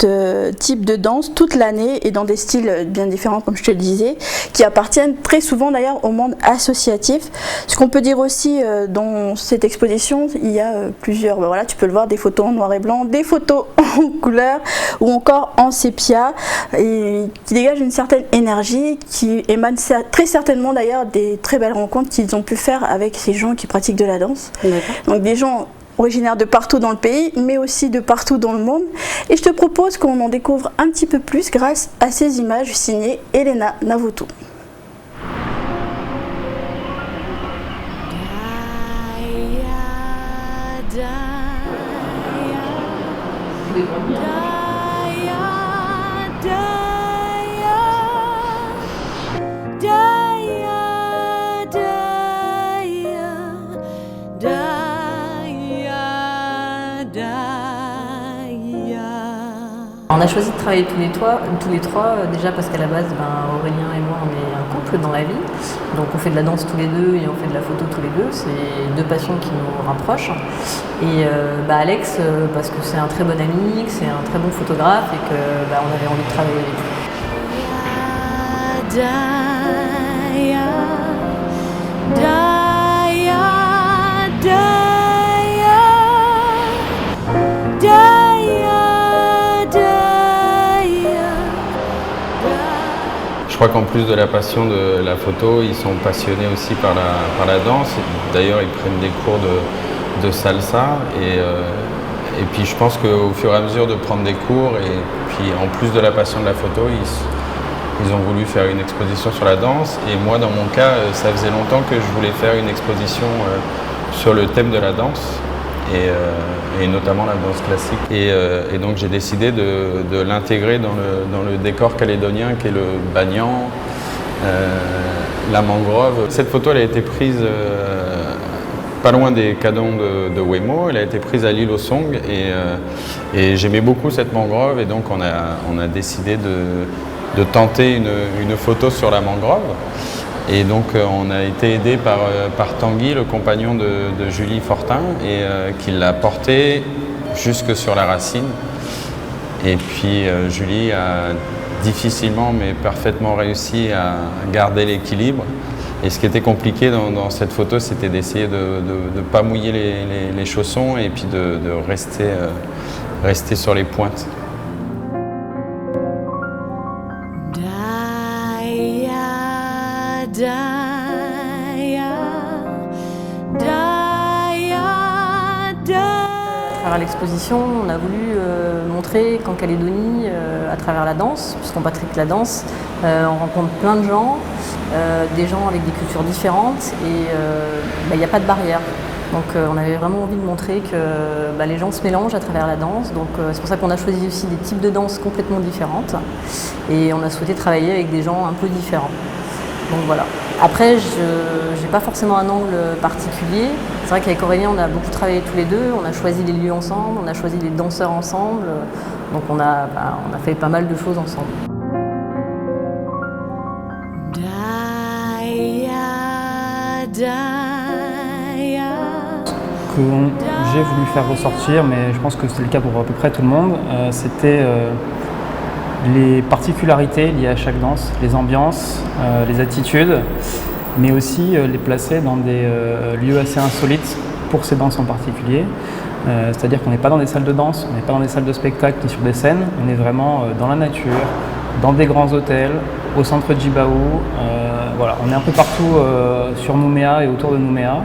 Speaker 8: types de danse toute l'année et dans des styles bien différents comme je te le disais, qui appartiennent très souvent d'ailleurs au monde associatif. Ce qu'on peut dire aussi dans cette exposition, il y a plusieurs, voilà, tu peux le voir, des photos en noir et blanc, des photos en couleur ou encore en sépia et qui dégagent une certaine énergie qui émane très certainement d'ailleurs des très belles rencontres qu'ils ont pu faire avec ces gens qui pratiquent de la danse. Donc des gens originaires de partout dans le pays mais aussi de partout dans le monde et je te propose qu'on en découvre un petit peu plus grâce à ces images signées Elena Navotou.
Speaker 9: On a choisi de travailler tous les trois déjà parce qu'à la base, Aurélien et moi, on est un couple dans la vie. Donc on fait de la danse tous les deux et on fait de la photo tous les deux. C'est 2 passions qui nous rapprochent. Et Alex, parce que c'est un très bon ami, que c'est un très bon photographe et qu'on avait envie de travailler avec lui.
Speaker 10: Je crois qu'en plus de la passion de la photo, ils sont passionnés aussi par la danse. D'ailleurs, ils prennent des cours de salsa. Et puis je pense qu'au fur et à mesure de prendre des cours, et puis en plus de la passion de la photo, ils ont voulu faire une exposition sur la danse. Et moi, dans mon cas, ça faisait longtemps que je voulais faire une exposition sur le thème de la danse. Et notamment la danse classique. Et donc j'ai décidé de l'intégrer dans le décor calédonien qui est le banyan, la mangrove. Cette photo elle a été prise pas loin des cadons de Wemo, elle a été prise à l'île au Song et j'aimais beaucoup cette mangrove et donc on a décidé de tenter une photo sur la mangrove. Et donc on a été aidé par Tanguy, le compagnon de Julie Fortin, et qui l'a porté jusque sur la racine. Et puis Julie a difficilement mais parfaitement réussi à garder l'équilibre. Et ce qui était compliqué dans cette photo, c'était d'essayer de ne pas mouiller les chaussons et puis de rester sur les pointes.
Speaker 9: travers l'exposition, on a voulu montrer qu'en Calédonie, à travers la danse, puisqu'on pratique la danse, on rencontre plein de gens, des gens avec des cultures différentes et il n'y a pas de barrière. Donc on avait vraiment envie de montrer que les gens se mélangent à travers la danse. Donc c'est pour ça qu'on a choisi aussi des types de danse complètement différentes et on a souhaité travailler avec des gens un peu différents. Donc voilà. Après, je n'ai pas forcément un angle particulier. C'est vrai qu'avec Aurélien, on a beaucoup travaillé tous les deux. On a choisi les lieux ensemble, on a choisi les danseurs ensemble. Donc on a fait pas mal de choses ensemble.
Speaker 11: Ce que j'ai voulu faire ressortir, mais je pense que c'est le cas pour à peu près tout le monde, c'était les particularités liées à chaque danse, les ambiances, les attitudes, mais aussi les placer dans des lieux assez insolites pour ces danses en particulier. C'est-à-dire qu'on n'est pas dans des salles de danse, on n'est pas dans des salles de spectacle ni sur des scènes, on est vraiment dans la nature, dans des grands hôtels, au centre Djibaou. Voilà, on est un peu partout sur Nouméa et autour de Nouméa.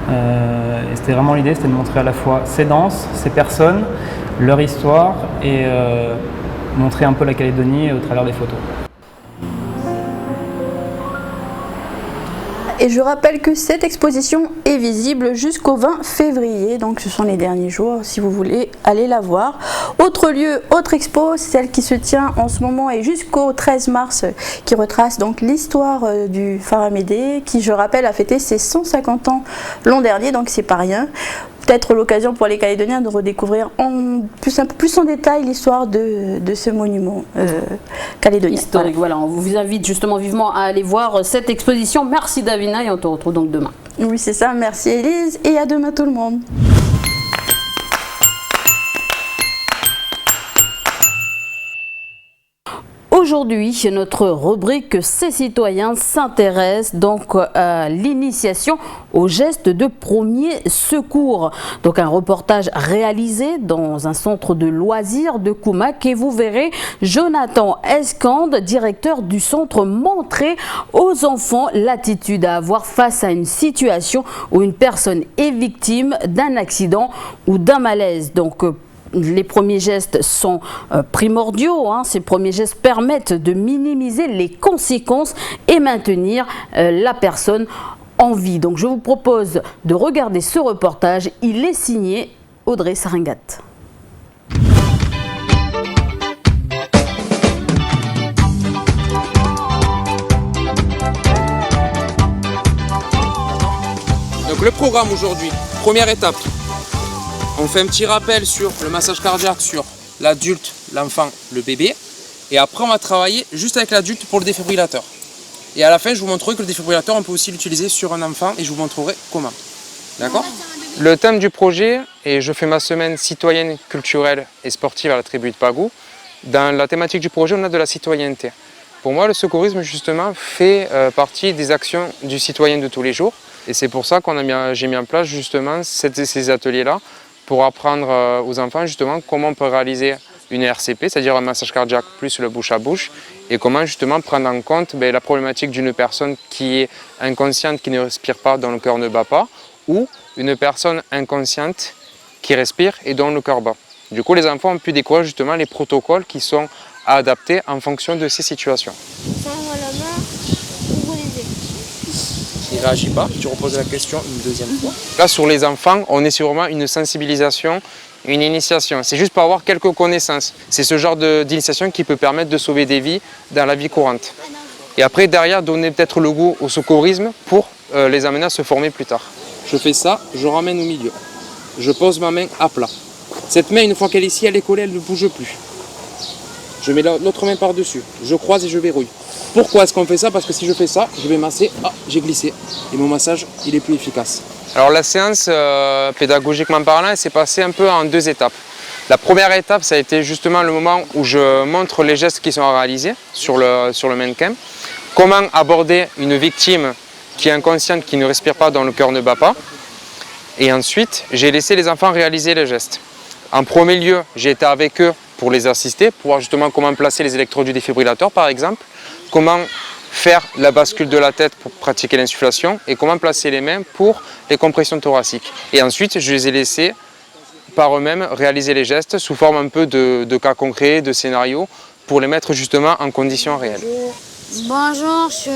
Speaker 11: Et c'était vraiment l'idée, c'était de montrer à la fois ces danses, ces personnes, leur histoire et montrer un peu la Calédonie au travers des photos.
Speaker 8: Et je rappelle que cette exposition est visible jusqu'au 20 février, donc ce sont les derniers jours si vous voulez aller la voir. Autre lieu, autre expo, celle qui se tient en ce moment et jusqu'au 13 mars, qui retrace donc l'histoire du phare Amédée, qui je rappelle a fêté ses 150 ans l'an dernier, donc c'est pas rien. Peut-être l'occasion pour les Calédoniens de redécouvrir un peu plus en détail l'histoire de ce monument calédonien.
Speaker 1: Historique, voilà. On vous invite justement vivement à aller voir cette exposition. Merci Davina et on te retrouve donc demain.
Speaker 8: Oui, c'est ça. Merci Élise et à demain tout le monde.
Speaker 1: Aujourd'hui, notre rubrique Ces citoyens s'intéresse donc à l'initiation aux gestes de premier secours. Donc un reportage réalisé dans un centre de loisirs de Koumak et vous verrez Jonathan Escande, directeur du centre, montrer aux enfants l'attitude à avoir face à une situation où une personne est victime d'un accident ou d'un malaise. Donc les premiers gestes sont primordiaux. Ces premiers gestes permettent de minimiser les conséquences et maintenir la personne en vie. Donc je vous propose de regarder ce reportage. Il est signé Audrey Saringat.
Speaker 12: Donc le programme aujourd'hui, première étape. On fait un petit rappel sur le massage cardiaque sur l'adulte, l'enfant, le bébé. Et après, on va travailler juste avec l'adulte pour le défibrillateur. Et à la fin, je vous montrerai que le défibrillateur, on peut aussi l'utiliser sur un enfant et je vous montrerai comment. D'accord ? Le thème du projet, et je fais ma semaine citoyenne, culturelle et sportive à la tribu de Pagou. Dans la thématique du projet, on a de la citoyenneté. Pour moi, le secourisme, justement, fait partie des actions du citoyen de tous les jours. Et c'est pour ça que j'ai mis en place, justement, ces ateliers-là, pour apprendre aux enfants justement comment on peut réaliser une RCP, c'est-à-dire un massage cardiaque plus le bouche à bouche, et comment justement prendre en compte la problématique d'une personne qui est inconsciente, qui ne respire pas, dont le cœur ne bat pas, ou une personne inconsciente qui respire et dont le cœur bat. Du coup, les enfants ont pu découvrir justement les protocoles qui sont adaptés en fonction de ces situations. Il ne réagit pas, tu reposes la question une deuxième fois. Là, sur les enfants, on est sur vraiment une sensibilisation, une initiation. C'est juste pour avoir quelques connaissances. C'est ce genre d'initiation qui peut permettre de sauver des vies dans la vie courante. Et après, derrière, donner peut-être le goût au secourisme pour les amener à se former plus tard. Je fais ça, je ramène au milieu. Je pose ma main à plat. Cette main, une fois qu'elle est ici, elle est collée, elle ne bouge plus. Je mets l'autre main par-dessus. Je croise et je verrouille. Pourquoi est-ce qu'on fait ça? Parce que si je fais ça, je vais masser, j'ai glissé. Et mon massage, il est plus efficace. Alors la séance, pédagogiquement parlant, elle s'est passée un peu en deux étapes. La première étape, ça a été justement le moment où je montre les gestes qui sont réalisés sur le mannequin. Comment aborder une victime qui est inconsciente, qui ne respire pas, dont le cœur ne bat pas. Et ensuite, j'ai laissé les enfants réaliser les gestes. En premier lieu, j'ai été avec eux pour les assister, pour voir justement comment placer les électrodes du défibrillateur par exemple, comment faire la bascule de la tête pour pratiquer l'insufflation et comment placer les mains pour les compressions thoraciques. Et ensuite, je les ai laissés par eux-mêmes réaliser les gestes sous forme un peu de cas concrets, de scénarios, pour les mettre justement en conditions réelles.
Speaker 13: Bonjour, je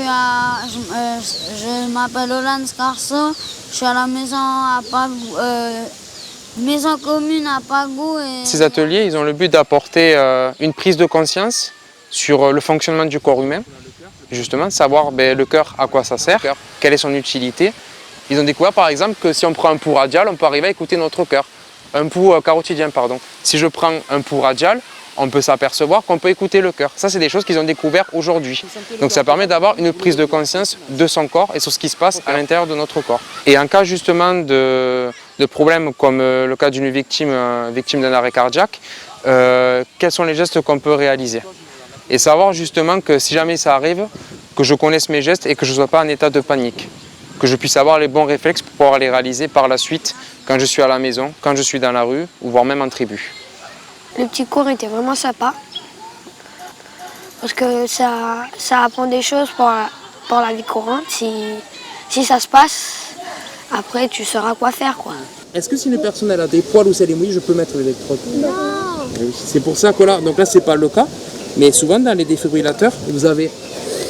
Speaker 13: m'appelle Olan Scarso, je suis à la maison à Pagou, maison commune à Pagou.
Speaker 12: Ces ateliers, ils ont le but d'apporter une prise de conscience sur le fonctionnement du corps humain, justement, savoir le cœur, à quoi ça sert, quelle est son utilité. Ils ont découvert par exemple que si on prend un pouls radial, on peut arriver à écouter notre cœur. Un pouls carotidien, pardon. Si je prends un pouls radial, on peut s'apercevoir qu'on peut écouter le cœur. Ça, c'est des choses qu'ils ont découvert aujourd'hui. Donc ça permet d'avoir une prise de conscience de son corps et sur ce qui se passe à l'intérieur de notre corps. Et en cas justement de problèmes comme le cas d'une victime d'un arrêt cardiaque, quels sont les gestes qu'on peut réaliser? Et savoir justement que si jamais ça arrive, que je connaisse mes gestes et que je ne sois pas en état de panique. Que je puisse avoir les bons réflexes pour pouvoir les réaliser par la suite quand je suis à la maison, quand je suis dans la rue ou voire même en tribu.
Speaker 14: Le petit cours était vraiment sympa parce que ça apprend des choses pour la vie courante. Si ça se passe, après tu sauras quoi faire, quoi.
Speaker 12: Est-ce que si une personne a des poils ou si elle est mouillée, je peux mettre l'électrode? Non. C'est pour ça que là, donc là c'est pas le cas, mais souvent dans les défibrillateurs, vous avez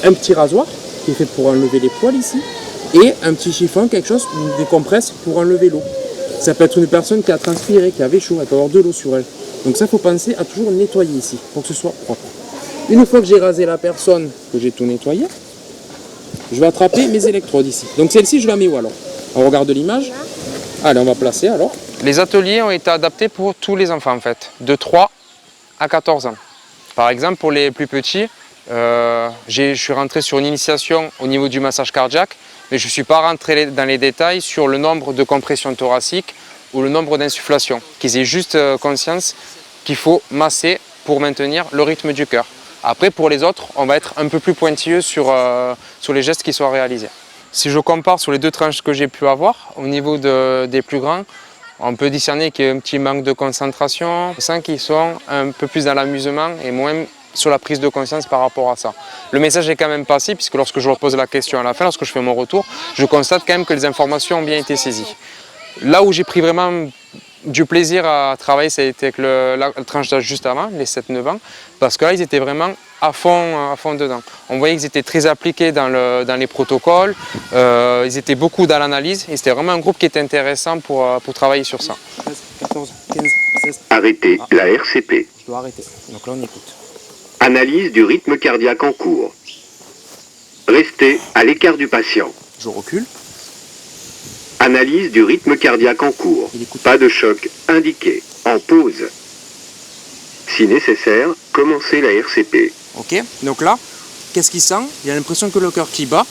Speaker 12: un petit rasoir qui est fait pour enlever les poils ici et un petit chiffon, quelque chose, des compresses pour enlever l'eau. Ça peut être une personne qui a transpiré, qui avait chaud, elle peut avoir de l'eau sur elle. Donc ça, il faut penser à toujours nettoyer ici, pour que ce soit propre. Une fois que j'ai rasé la personne, que j'ai tout nettoyé, je vais attraper mes électrodes ici. Donc celle-ci, je la mets où alors? On regarde l'image. Allez, on va placer alors. Les ateliers ont été adaptés pour tous les enfants en fait, de 3 à 14 ans. Par exemple, pour les plus petits, je suis rentré sur une initiation au niveau du massage cardiaque, mais je ne suis pas rentré dans les détails sur le nombre de compressions thoraciques ou le nombre d'insufflations, qu'ils aient juste conscience qu'il faut masser pour maintenir le rythme du cœur. Après, pour les autres, on va être un peu plus pointilleux sur les gestes qui sont réalisés. Si je compare sur les deux tranches que j'ai pu avoir, au niveau des plus grands, on peut discerner qu'il y a un petit manque de concentration. On sent qu'ils sont un peu plus dans l'amusement et moins sur la prise de conscience par rapport à ça. Le message est quand même passé, puisque lorsque je leur pose la question à la fin, lorsque je fais mon retour, je constate quand même que les informations ont bien été saisies. Là où j'ai pris vraiment du plaisir à travailler, ça a été avec la tranche d'âge juste avant, les 7-9 ans, parce que là, ils étaient vraiment à fond dedans. On voyait qu'ils étaient très appliqués dans les protocoles, ils étaient beaucoup dans l'analyse, et c'était vraiment un groupe qui était intéressant pour travailler sur ça. 14, 15, 16.
Speaker 15: Arrêtez la RCP.
Speaker 12: Je dois arrêter, donc là on écoute.
Speaker 15: Analyse du rythme cardiaque en cours. Restez à l'écart du patient.
Speaker 12: Je recule.
Speaker 15: Analyse du rythme cardiaque en cours. Pas de choc indiqué. En pause. Si nécessaire, commencez la RCP.
Speaker 12: Ok, donc là, qu'est-ce qu'il sent? Il a l'impression que le cœur qui bat.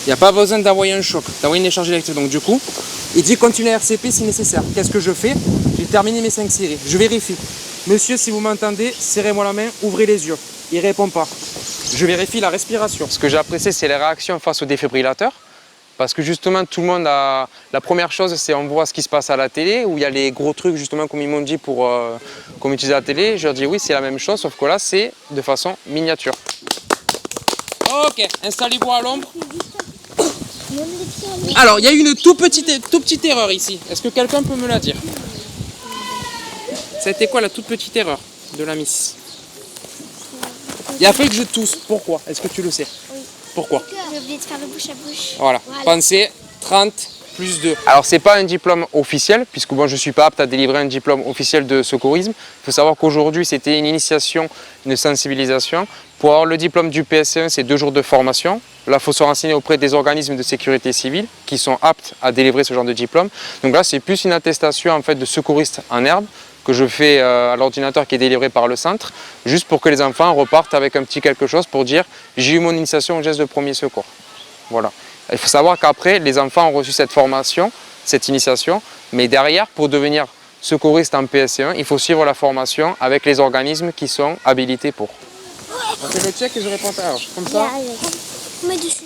Speaker 12: Il n'y a pas besoin d'envoyer un choc, d'envoyer une décharge électrique. Donc du coup, il dit continue la RCP si nécessaire. Qu'est-ce que je fais? J'ai terminé mes 5 séries. Je vérifie. Monsieur, si vous m'entendez, serrez-moi la main, ouvrez les yeux. Il ne répond pas. Je vérifie la respiration. Ce que j'ai apprécié, c'est les réactions face au défibrillateur. Parce que justement, tout le monde a... La première chose, c'est on voit ce qui se passe à la télé, où il y a les gros trucs, justement, comme ils m'ont dit, pour qu'on utilise la télé. Je leur dis oui, c'est la même chose, sauf que là, c'est de façon miniature. Ok, installez-vous à l'ombre. Alors, il y a une toute petite erreur ici. Est-ce que quelqu'un peut me la dire? C'était quoi la toute petite erreur de la miss? Il a fallu que je tousse. Pourquoi? Est-ce que tu le sais? Oui. Pourquoi?
Speaker 14: J'ai oublié de faire le bouche à bouche.
Speaker 12: Voilà. Pensez 30 plus 2. Alors, c'est pas un diplôme officiel, puisque bon, je ne suis pas apte à délivrer un diplôme officiel de secourisme. Il faut savoir qu'aujourd'hui, c'était une initiation, une sensibilisation. Pour avoir le diplôme du PSE1, c'est 2 jours de formation. Là, il faut se renseigner auprès des organismes de sécurité civile qui sont aptes à délivrer ce genre de diplôme. Donc là, c'est plus une attestation en fait, de secouriste en herbe que je fais à l'ordinateur qui est délivré par le centre, juste pour que les enfants repartent avec un petit quelque chose pour dire « j'ai eu mon initiation au geste de premier secours ». Voilà. Il faut savoir qu'après, les enfants ont reçu cette formation, cette initiation, mais derrière, pour devenir secouriste en PSE1, il faut suivre la formation avec les organismes qui sont habilités pour. On fait le check et je réponds à comme ça.
Speaker 14: Mets dessus.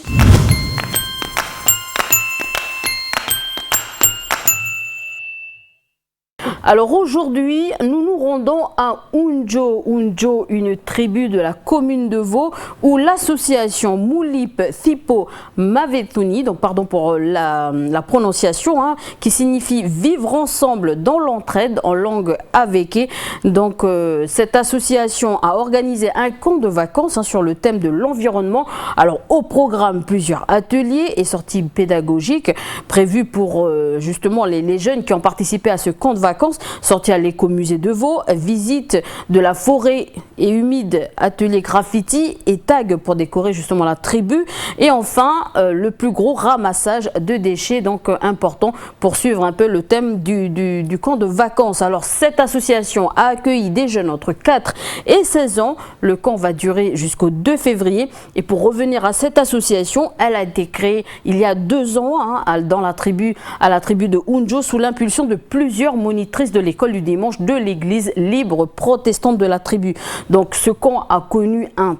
Speaker 1: Alors aujourd'hui, nous nous rendons à Unjo. Unjo, une tribu de la commune de Vaud, où l'association Moulip Thipo Mavetuni, donc pardon pour la prononciation, hein, qui signifie vivre ensemble dans l'entraide en langue avéké. Donc cette association a organisé un camp de vacances, hein, sur le thème de l'environnement. Alors au programme, plusieurs ateliers et sorties pédagogiques prévues pour justement les jeunes qui ont participé à ce camp de vacances. Sortie à l'écomusée de Vaud, visite de la forêt et humide, atelier graffiti et tag pour décorer justement la tribu. Et enfin, le plus gros ramassage de déchets, donc important pour suivre un peu le thème du camp de vacances. Alors cette association a accueilli des jeunes entre 4 et 16 ans. Le camp va durer jusqu'au 2 février. Et pour revenir à cette association, elle a été créée il y a 2 ans, hein, à la tribu de Unjo, sous l'impulsion de plusieurs monitrices de l'école du dimanche de l'église libre protestante de la tribu. Donc ce camp a connu un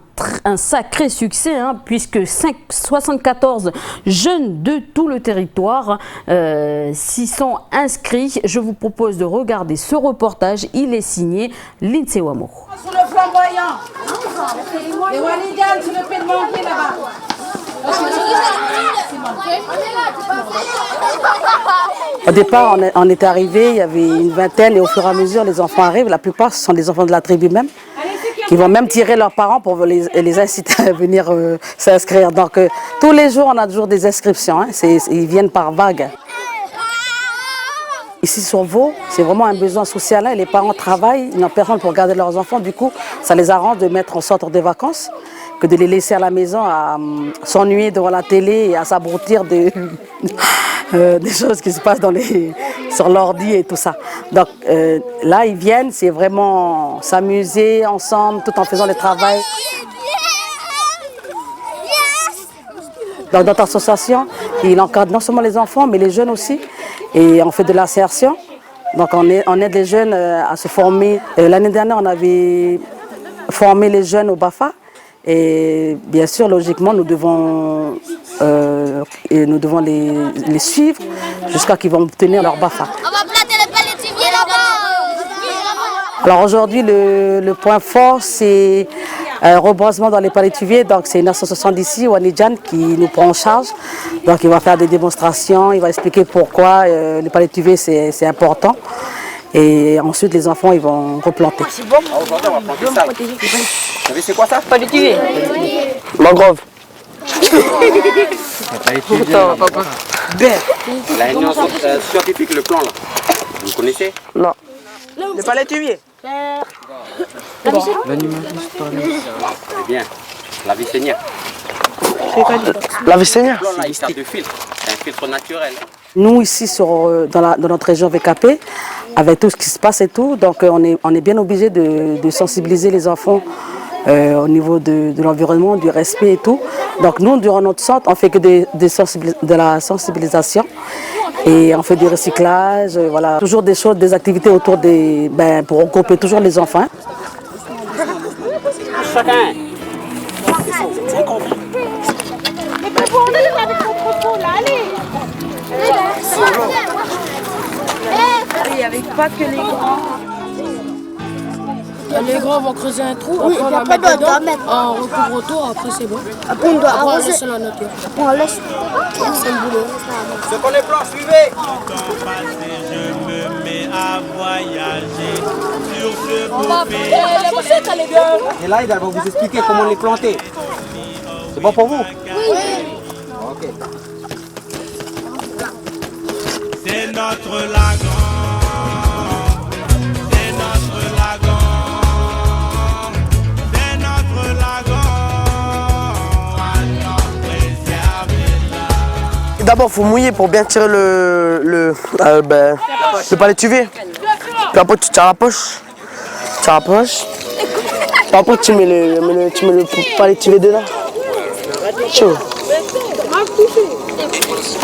Speaker 1: sacré succès, hein, puisque 74 jeunes de tout le territoire s'y sont inscrits. Je vous propose de regarder ce reportage. Il est signé Lindsay Wamo.
Speaker 16: Sur le flamboyant, et Walidan sur le pédementier là-bas.
Speaker 17: Au départ, on est arrivé, il y avait une vingtaine et au fur et à mesure, les enfants arrivent. La plupart, ce sont des enfants de la tribu même, qui vont même tirer leurs parents pour les inciter à venir s'inscrire. Donc tous les jours, on a toujours des inscriptions, hein. Ils viennent par vagues. Ici sur Vaud, c'est vraiment un besoin social, hein. Les parents travaillent, ils n'ont personne pour garder leurs enfants. Du coup, ça les arrange de mettre en sorte des vacances que de les laisser à la maison à s'ennuyer devant la télé et à s'abrutir des choses qui se passent sur l'ordi et tout ça. Donc là, ils viennent, c'est vraiment s'amuser ensemble tout en faisant le travail. Dans notre association, il encadre non seulement les enfants, mais les jeunes aussi. Et on fait de l'insertion. Donc on aide les jeunes à se former. L'année dernière, on avait formé les jeunes au BAFA. Et bien sûr, logiquement, nous devons les suivre jusqu'à qu'ils vont obtenir leur BAFA.
Speaker 13: On va planter les palétuviers là-bas.
Speaker 17: Alors aujourd'hui, le point fort, c'est reboisement dans les palétuviers. Donc c'est une association d'ici, Wanidjan, qui nous prend en charge. Donc il va faire des démonstrations, il va expliquer pourquoi les palétuviers c'est important. Et ensuite les enfants ils vont replanter.
Speaker 18: C'est bon. Aujourd'hui on va planter ça. Vous savez c'est quoi ça?
Speaker 17: Palétuvier. Mangrove.
Speaker 18: La réunion scientifique, le plan là. Vous connaissez?
Speaker 17: Non.
Speaker 18: Le palétuvier. C'est bien. La vicénia.
Speaker 17: La vicénia.
Speaker 18: Il sert de filtre. C'est un filtre naturel.
Speaker 17: Nous ici dans notre région VKP, avec tout ce qui se passe et tout, donc on est bien obligé de sensibiliser les enfants au niveau de l'environnement, du respect et tout. Donc nous, durant notre centre, on fait que de la sensibilisation et on fait du recyclage, voilà. Toujours des choses, des activités autour pour regrouper toujours les enfants.
Speaker 18: Chacun.
Speaker 16: Il n'y avait pas que les grands.
Speaker 19: Les grands vont creuser un trou,
Speaker 16: Oui,
Speaker 19: après on va
Speaker 16: après,
Speaker 19: mettre
Speaker 16: on doit
Speaker 19: dedans, on recouvre autour, après c'est bon.
Speaker 16: Après on doit
Speaker 19: Après, on
Speaker 16: arroser.
Speaker 19: laisse la nature.
Speaker 16: Après on laisse.
Speaker 19: C'est le boulot.
Speaker 18: Ce qu'on les plans, suivez.
Speaker 20: Je me mets à voyager sur ce
Speaker 19: On va planter les chaussettes, les gars.
Speaker 18: Et là, il va vous expliquer comment les planter. C'est bon pour vous?
Speaker 19: Oui.
Speaker 18: Ok.
Speaker 20: C'est notre lagon. C'est notre lagon. C'est notre lagon. Alors préservez-la.
Speaker 17: D'abord, il faut mouiller pour bien tirer le palétuvier. Puis après, tu tires la poche. Tu tires la poche. Puis après, tu mets le palétuvier dedans. Chaud.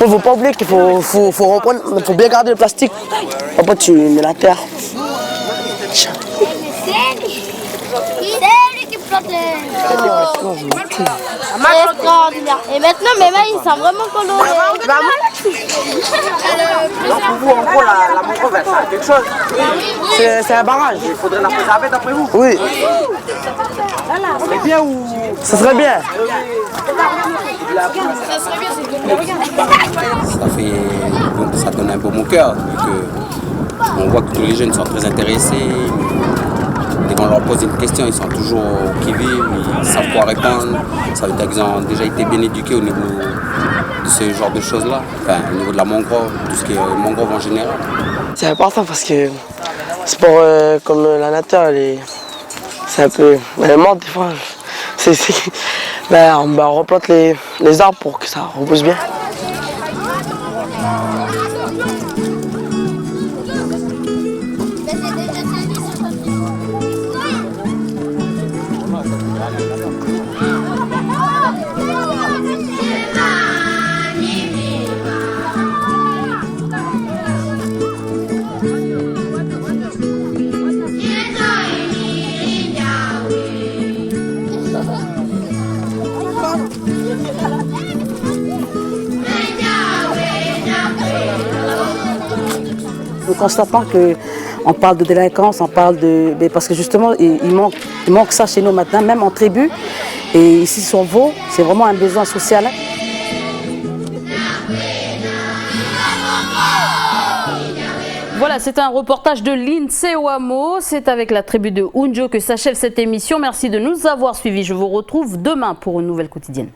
Speaker 17: Il ne faut pas oublier qu'il faut reprendre, il faut bien garder le plastique. Après, tu mets la terre.
Speaker 13: C'est lui qui plante les... extraordinaire. Et maintenant, mes mains, ils sont vraiment colorés.
Speaker 18: Donc pour vous, en gros, la mangrove, ça a quelque chose. C'est un barrage. Il faudrait la préserver d'après vous.
Speaker 5: Oui.
Speaker 18: C'est bien ou...
Speaker 5: Ça serait bien.
Speaker 21: Ça donne un peu mon cœur. On voit que tous les jeunes sont très intéressés. Dès qu'on leur pose une question, ils sont toujours qui vivent, ils savent quoi répondre. Ça veut dire qu'ils ont déjà été bien éduqués au niveau de ce genre de choses-là. Enfin, au niveau de la mangrove, tout ce qui est mangrove en général.
Speaker 5: C'est important parce que c'est pour comme la nature, c'est un peu. Elle est morte des fois. On replante les arbres pour que ça repousse bien.
Speaker 17: Nous constatons qu'on parle de délinquance, on parle de... Parce que justement, il manque ça chez nous maintenant, même en tribu. Et ici, sur Vaud, c'est vraiment un besoin social.
Speaker 1: Voilà, c'est un reportage de l'INSEE Wamo. C'est avec la tribu de Unjo que s'achève cette émission. Merci de nous avoir suivis. Je vous retrouve demain pour une nouvelle quotidienne.